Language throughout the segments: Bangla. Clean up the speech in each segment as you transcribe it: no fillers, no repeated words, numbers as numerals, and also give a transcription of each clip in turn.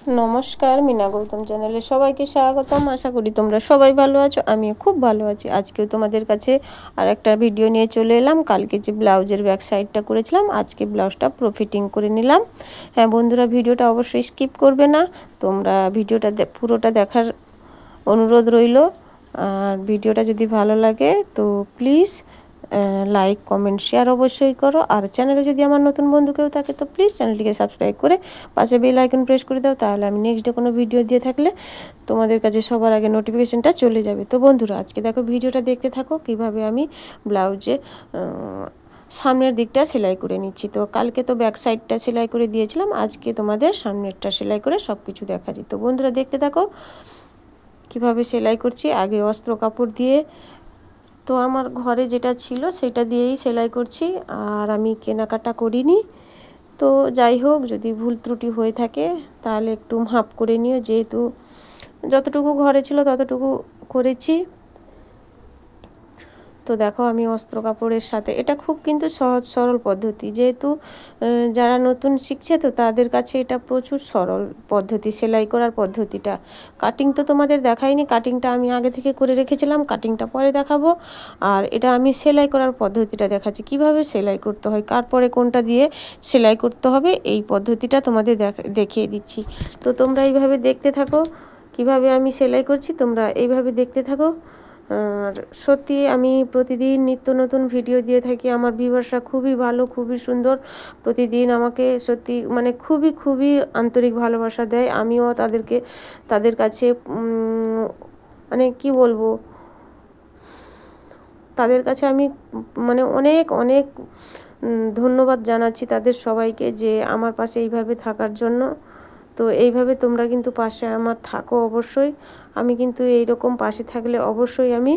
নমস্কার, মিনা গৌতম চ্যানেলে সবাইকে স্বাগতম। আশা করি তোমরা সবাই ভালো আছো, আমিও খুব ভালো আছি। আজকেও তোমাদের কাছে আর একটা ভিডিও নিয়ে চলে এলাম। কালকে যে ব্লাউজের ব্যাক সাইডটা করেছিলাম, আজকে ব্লাউজটা ফিটিং করে নিলাম। হ্যাঁ বন্ধুরা, ভিডিওটা অবশ্যই স্কিপ করবে না, তোমরা ভিডিওটা পুরোটা দেখার অনুরোধ রইল। আর ভিডিওটা যদি ভালো লাগে তো প্লিজ লাইক কমেন্ট শেয়ার অবশ্যই করো। আর চ্যানেলে যদি আমার নতুন বন্ধু কেউ থাকে তো প্লিজ চ্যানেলটিকে সাবস্ক্রাইব করে পাশে বেল আইকন প্রেস করে দাও, তাহলে আমি নেক্সট ডে কোনো ভিডিও দিয়ে থাকলে তোমাদের কাছে সবার আগে নোটিফিকেশানটা চলে যাবে। তো বন্ধুরা, আজকে দেখো ভিডিওটা দেখতে থাকো কিভাবে আমি ব্লাউজে সামনের দিকটা সেলাই করে নিচ্ছি। তো কালকে তো ব্যাক সাইডটা সেলাই করে দিয়েছিলাম, আজকে তোমাদের সামনেরটা সেলাই করে সব কিছু দেখাচ্ছি। তো বন্ধুরা দেখতে থাকো কিভাবে সেলাই করছি। আগে অস্ত্র কাপড় দিয়ে, তো আমার ঘরে যেটা ছিল সেটা দিয়েই সেলাই করছি, আর আমি কেনাকাটা করিনি। তো যাই হোক, যদি ভুল ত্রুটি হয়ে থাকে তাহলে একটু মাপ করে নিও, যেহেতু যতটুকু ঘরে ছিল ততটুকু করেছি। তো দেখো আমি অস্ত্র কাপড়ের সাথে, এটা খুব কিন্তু সহজ সরল পদ্ধতি, যেহেতু যারা নতুন শিখছে তো তাদের কাছে এটা প্রচুর সরল পদ্ধতি সেলাই করার পদ্ধতিটা। কাটিং তো তোমাদের দেখাইনি, কাটিংটা আমি আগে থেকে করে রেখেছিলাম, কাটিংটা পরে দেখাবো। আর এটা আমি সেলাই করার পদ্ধতিটা দেখাচ্ছি, কিভাবে সেলাই করতে হয়, কার পরে কোনটা দিয়ে সেলাই করতে হবে, এই পদ্ধতিটা তোমাদের দেখিয়ে দিচ্ছি। তো তোমরা এইভাবে দেখতে থাকো কিভাবে আমি সেলাই করছি, তোমরা এইভাবে দেখতে থাকো। আর সত্যি আমি প্রতিদিন নিত্য নতুন ভিডিও দিয়ে থাকি, আমার ভিউয়ার্সরা খুবই ভালো, খুবই সুন্দর, প্রতিদিন আমাকে সত্যি মানে খুবই খুবই আন্তরিক ভালোবাসা দেয়। আমিও তাদের কাছে মানে কি বলবো, তাদের কাছে আমি মানে অনেক অনেক ধন্যবাদ জানাচ্ছি তাদের সবাইকে, যে আমার পাশে এইভাবে থাকার জন্য। তো এইভাবে তোমরা কিন্তু পাশে আমার থাকো অবশ্যই। আমি কিন্তু এইরকম পাশে থাকলে অবশ্যই আমি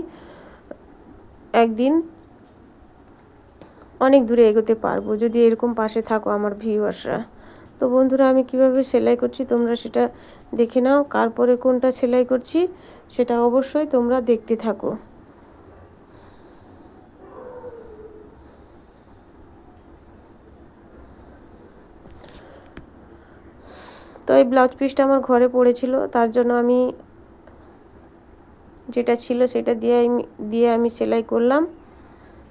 একদিন অনেক দূরে এগোতে পারবো, যদি এরকম পাশে থাকো আমার ভিউয়ার্সরা। তো বন্ধুরা, আমি কিভাবে সেলাই করছি তোমরা সেটা দেখে নাও, কার পরে কোনটা সেলাই করছি সেটা অবশ্যই তোমরা দেখতে থাকো। তো এই ব্লাউজ পিসটা আমার ঘরে পড়েছিল, তার জন্য আমি যেটা ছিল সেটা দিয়ে আমি সেলাই করলাম।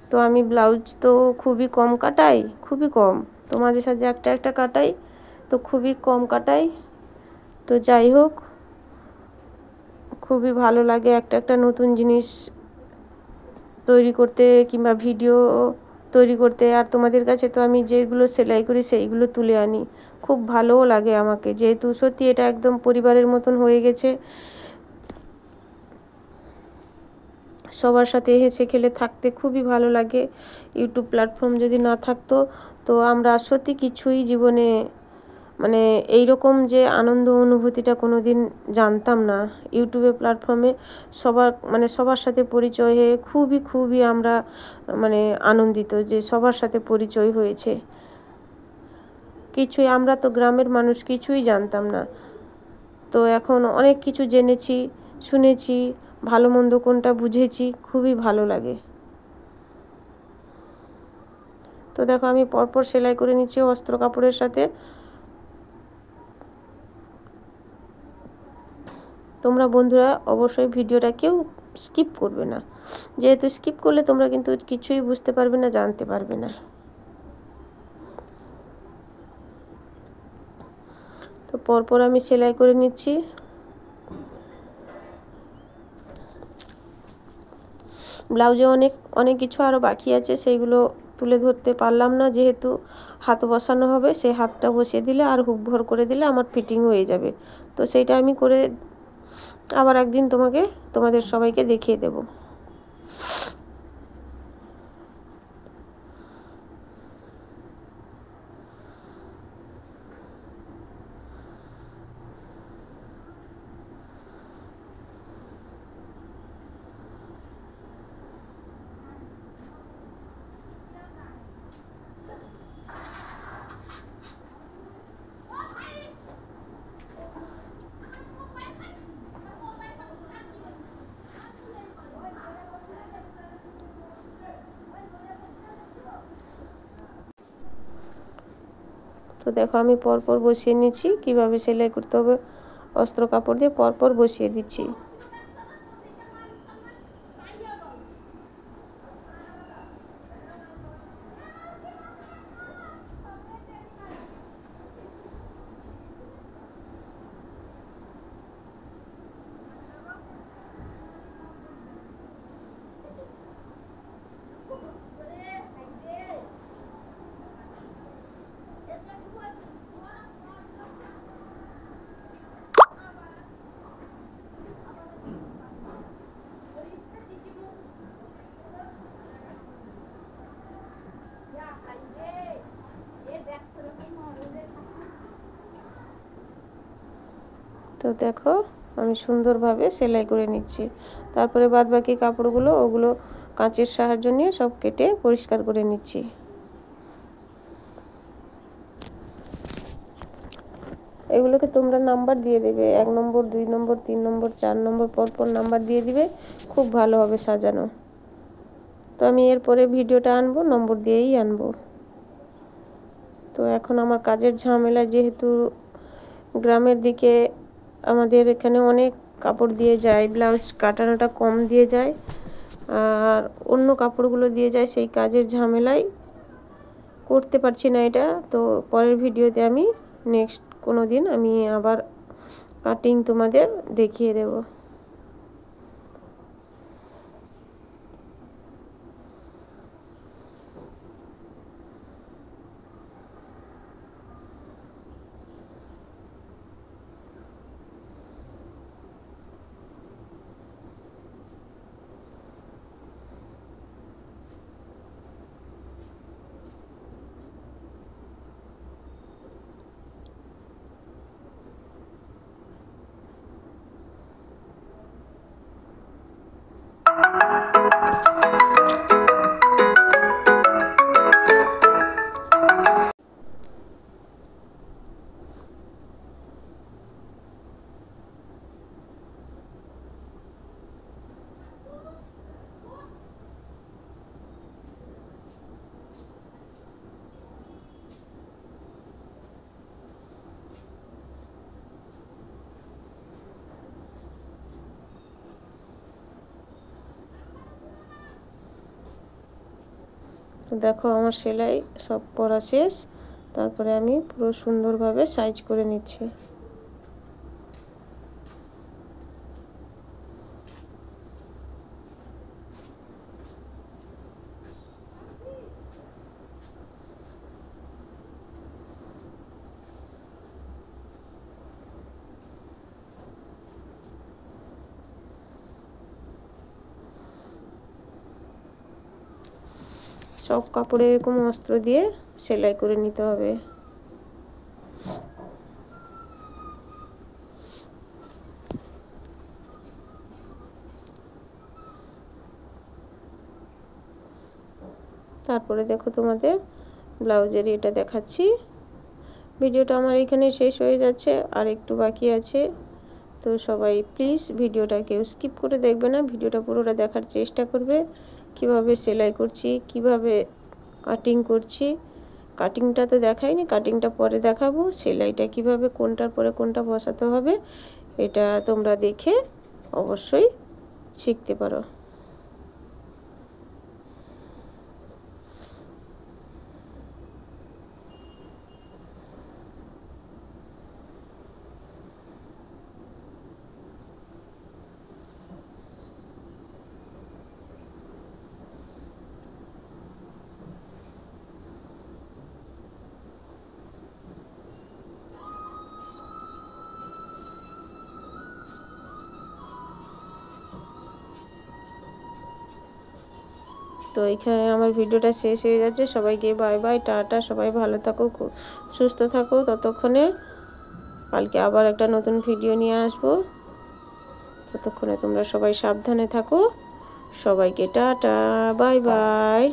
তো আমি ব্লাউজ তো খুবই কম কাটাই, খুবই কম, তোমাদের সাথে একটা একটা কাটাই, তো খুবই কম কাটাই। তো যাই হোক, খুবই ভালো লাগে একটা একটা নতুন জিনিস তৈরি করতে কিংবা ভিডিও তৈরি করতে। আর তোমাদের কাছে তো আমি যেগুলো সেলাই করি সেইগুলো তুলে আনি, খুব ভালোও লাগে আমাকে, যেহেতু সত্যি এটা একদম পরিবারের মতন হয়ে গেছে। সবার সাথে হেসে খেলে থাকতে খুবই ভালো লাগে। ইউটিউব প্ল্যাটফর্ম যদি না থাকতো তো আমরা সত্যি কিছুই জীবনে মানে এই রকম যে আনন্দ অনুভূতিটা কোনো দিন জানতাম না। ইউটিউবে প্ল্যাটফর্মে সবার সাথে পরিচয় হয়ে খুবই খুবই আমরা মানে আনন্দিত যে সবার সাথে পরিচয় হয়েছে। কিছুই, আমরা তো গ্রামের মানুষ, কিছুই জানতাম না, তো এখন অনেক কিছু জেনেছি, শুনেছি, ভালো মন্দ কোনটা বুঝেছি, খুবই ভালো লাগে। তো দেখো আমি পরপর সেলাই করে নিচ্ছি অস্ত্র কাপড়ের সাথে। তোমরা বন্ধুরা অবশ্যই ভিডিওটা কেউ স্কিপ করবে না, যেহেতু স্কিপ করলে তোমরা কিন্তু কিছুই বুঝতে পারবে না, জানতে পারবে না। তো পরপর আমি সেলাই করে নিচ্ছি। ব্লাউজে অনেক অনেক কিছু আরও বাকি আছে, সেইগুলো তুলে ধরতে পারলাম না, যেহেতু হাত বসানো হবে, সেই হাতটা বসিয়ে দিলে আর হুক ভর করে দিলে আমার ফিটিং হয়ে যাবে। তো সেইটা আমি করে আবার একদিন তোমাদের সবাইকে দেখিয়ে দেব। দেখো আমি পরপর বসিয়ে নিচ্ছি, কিভাবে সেলাই করতে হবে অস্ত্র কাপড় দিয়ে পরপর বসিয়ে দিচ্ছি। তো দেখো আমি সুন্দরভাবে সেলাই করে নিচ্ছি। তারপরে বাদ বাকি কাপড়গুলো ওগুলো কাঁচের সাহায্য নিয়ে সব কেটে পরিষ্কার করে নিচ্ছি। এগুলোকে তোমরা নাম্বার দিয়ে দেবে, 1 নম্বর 2 নম্বর 3 নম্বর 4 নম্বর পরপর নাম্বার দিয়ে দিবে, খুব ভালো হবে সাজানো। তো আমি এরপরে ভিডিওটা আনবো নম্বর দিয়েই আনবো। তো এখন আমার কাজের ঝামেলা, যেহেতু গ্রামের দিকে আমাদের এখানে অনেক কাপড় দিয়ে যায়, ব্লাউজ কাটানোটা কম দিয়ে যায় আর অন্য কাপড়গুলো দিয়ে যায়, সেই কাজের ঝামেলায় করতে পারছি না এটা। তো পরের ভিডিওতে আমি নেক্সট কোনো দিন আমি আবার কাটিং তোমাদের দেখিয়ে দেব। তো দেখো আমার সেলাই সব করা শেষ, তারপরে আমি পুরো সুন্দরভাবে সাইজ করে নিচ্ছি। সব কাপড়ে এরকম অস্ত্র দিয়ে সেলাই করে নিতে হবে। তারপরে দেখো তোমাদের ব্লাউজের এটা দেখাচ্ছি। ভিডিওটা আমার এখানে শেষ হয়ে যাচ্ছে, আর একটু বাকি আছে। তো সবাই প্লিজ ভিডিওটা কেউ স্কিপ করে দেখবে না, ভিডিওটা পুরোটা দেখার চেষ্টা করবে। কিভাবে সেলাই করছি, কিভাবে কাটিং করছি, কাটিংটা তো দেখাইনি, কাটিংটা পরে দেখাবো। সেলাইটা কিভাবে কোনটার পরে কোনটা বসাতে হবে এটা তোমরা দেখে অবশ্যই শিখতে পারো। তো এখানে আমার ভিডিওটা শেষ হয়ে যাচ্ছে। সবাইকে বাই বাই, টাটা। সবাই ভালো থাকো, সুস্থ থাকো। ততক্ষণে কালকে আবার একটা নতুন ভিডিও নিয়ে আসবো। ততক্ষণে তোমরা সবাই সাবধানে থাকো। সবাইকে টাটা, বাই বাই।